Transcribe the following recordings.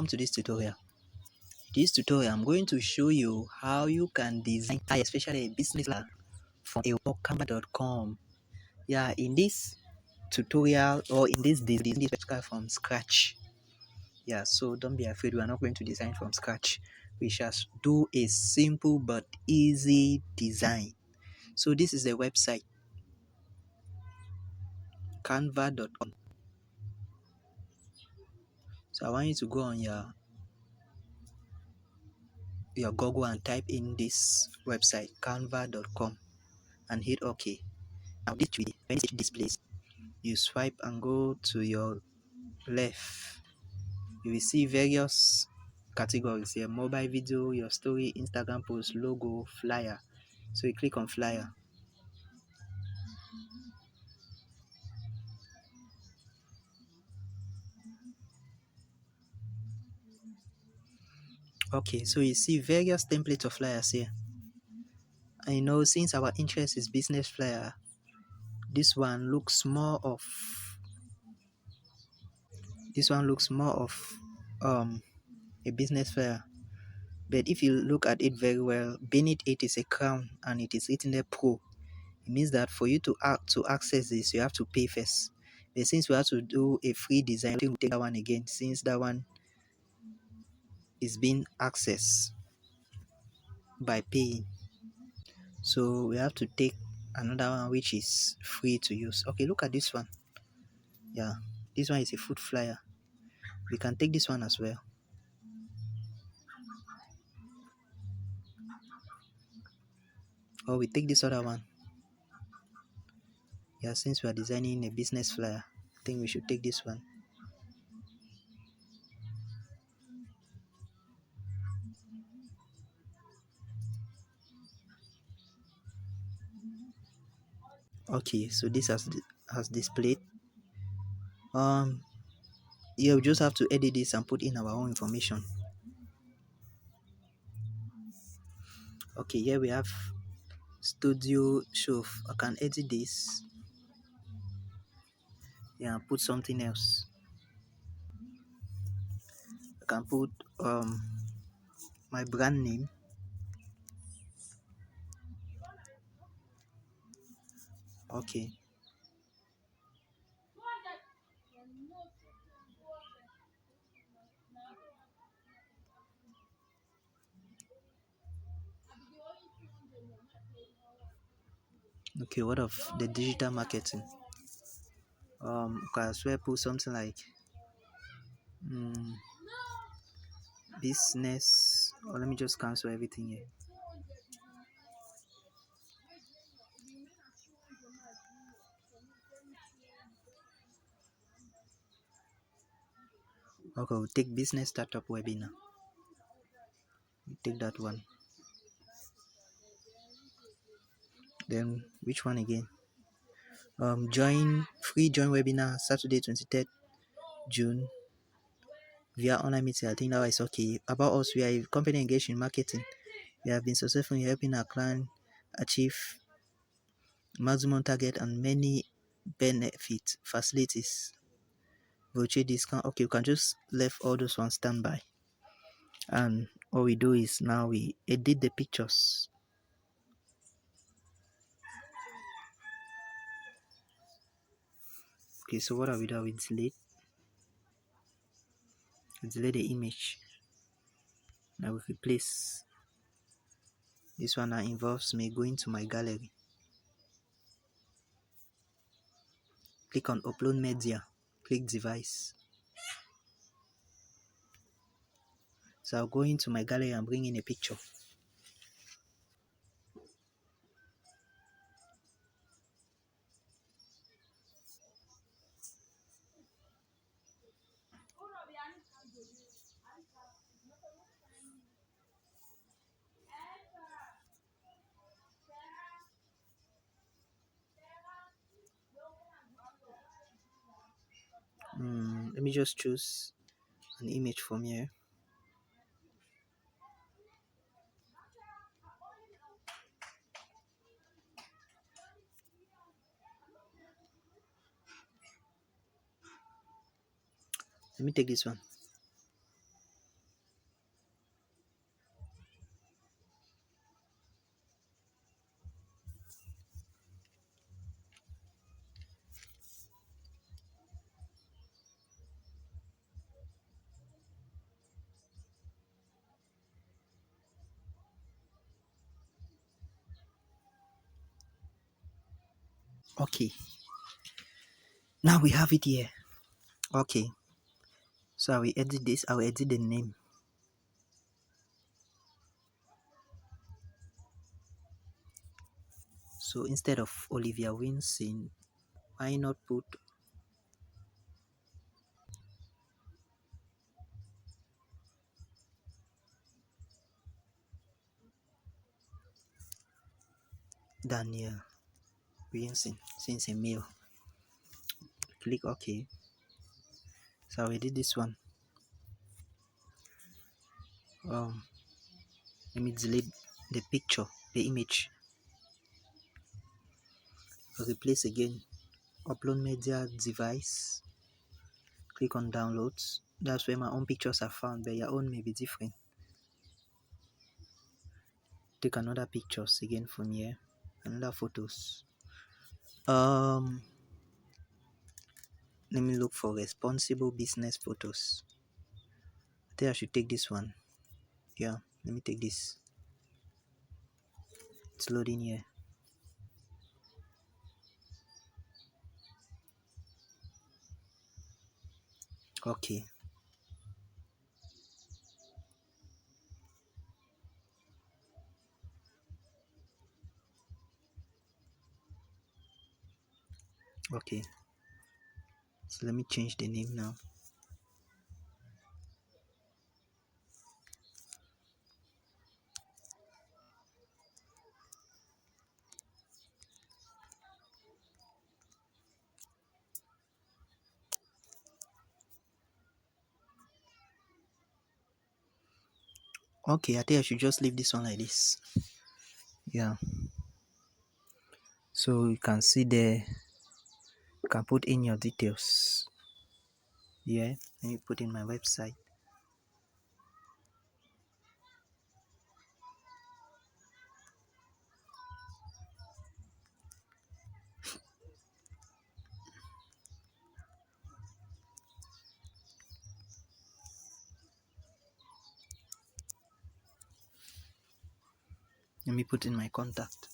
Welcome to this tutorial. This tutorial, I'm going to show you how you can design, especially a business from a Canva.com. Yeah, in this tutorial or in this website from scratch. Yeah, so don't be afraid. We are not going to design from scratch. We shall do a simple but easy design. So this is the website, Canva.com. So I want you to go on your Google and type in this website, Canva.com, and hit OK. Now this when you see this place, you swipe and go to your left. You will see various categories here: mobile video, your story, Instagram post, logo, flyer. So you click on flyer. Okay, so you see various templates of flyers here. And since our interest is business flyer, this one looks more of a business flyer. But if you look at it very well, beneath it is a crown and it is written there pro. It means that for you to access this, you have to pay first. But since we have to do a free design, we'll take that one again, since that one is being accessed by paying. So we have to take another one which is free to use. Okay, look at this one. Yeah, this one is a food flyer. We can take this one as well. Or we take this other one. Yeah, since we are designing a business flyer, I think we should take this one. Okay, so this has displayed. Yeah, we just have to edit this and put in our own information. Okay, here we have studio show. I can edit this. Yeah, put something else. I can put my brand name. Okay. Okay, what of the digital marketing? Okay, as well put something like business, or let me just cancel everything here. Okay, we'll take business startup webinar. We'll take that one. Then which one again? Free join webinar Saturday 23rd June via online meeting. I think that is okay. About us, we are a company engaged in marketing. We have been successful in helping our client achieve maximum target and many benefit facilities. Virtual discount. Okay, you can just leave all those ones standby. And all we do is now we edit the pictures. Okay, so what are we doing? We delete the image. Now we replace. This one now involves me going to my gallery. Click on upload media. Click device. So I'll go into my gallery and bring in a picture. Let me just choose an image from here. Let me take this one. Okay, now we have it here. Okay, so I will edit this. I will edit the name. So instead of Olivia Winston, why not put Daniel Winston since a male? Click OK. So I did this one. Let me delete the picture, the image. Replace again. Upload media device. Click on downloads. That's where my own pictures are found, but your own may be different. Take another pictures again from here. Another photos. Let me look for responsible business photos. I think I should take this one. Yeah, let me take this. It's loading here. Okay. Okay. So let me change the name now. Okay, I think I should just leave this one like this. Yeah. So you can see there, you can put in your details. Yeah, and you put in my website. Let me put in my contact.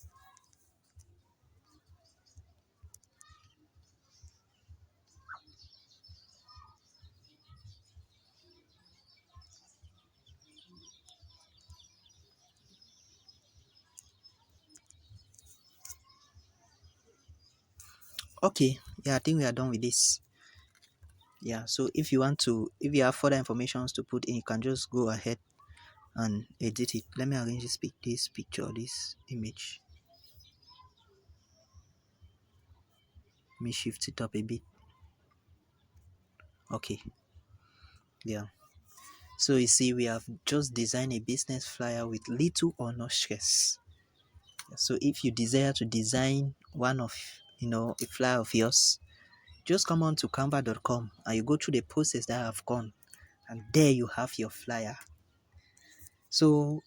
Okay, yeah, I think we are done with this. Yeah, so if you have further information to put in, you can just go ahead and edit it. Let me arrange this picture, this image. Let me shift it up a bit. Okay. Yeah. So you see, we have just designed a business flyer with little or no stress. So if you desire to design one of, a flyer of yours, just come on to canva.com and you go through the process that I've gone, and there you have your flyer. So,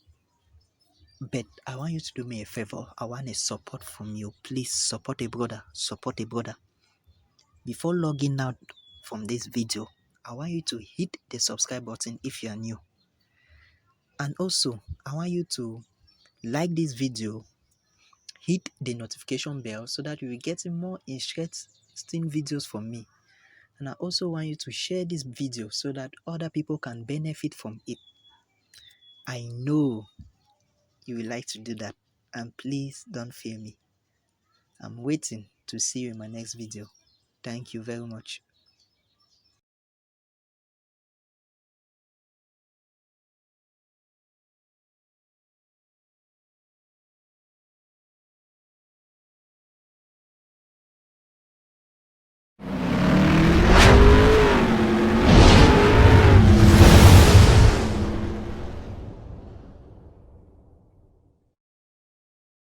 but I want you to do me a favor. I want a support from you. Please support a brother. Support a brother. Before logging out from this video, I want you to hit the subscribe button if you are new. And also, I want you to like this video, hit the notification bell so that you will get more interesting videos from me. And I also want you to share this video so that other people can benefit from it. I know you will like to do that, and please don't fail me. I'm waiting to see you in my next video. Thank you very much.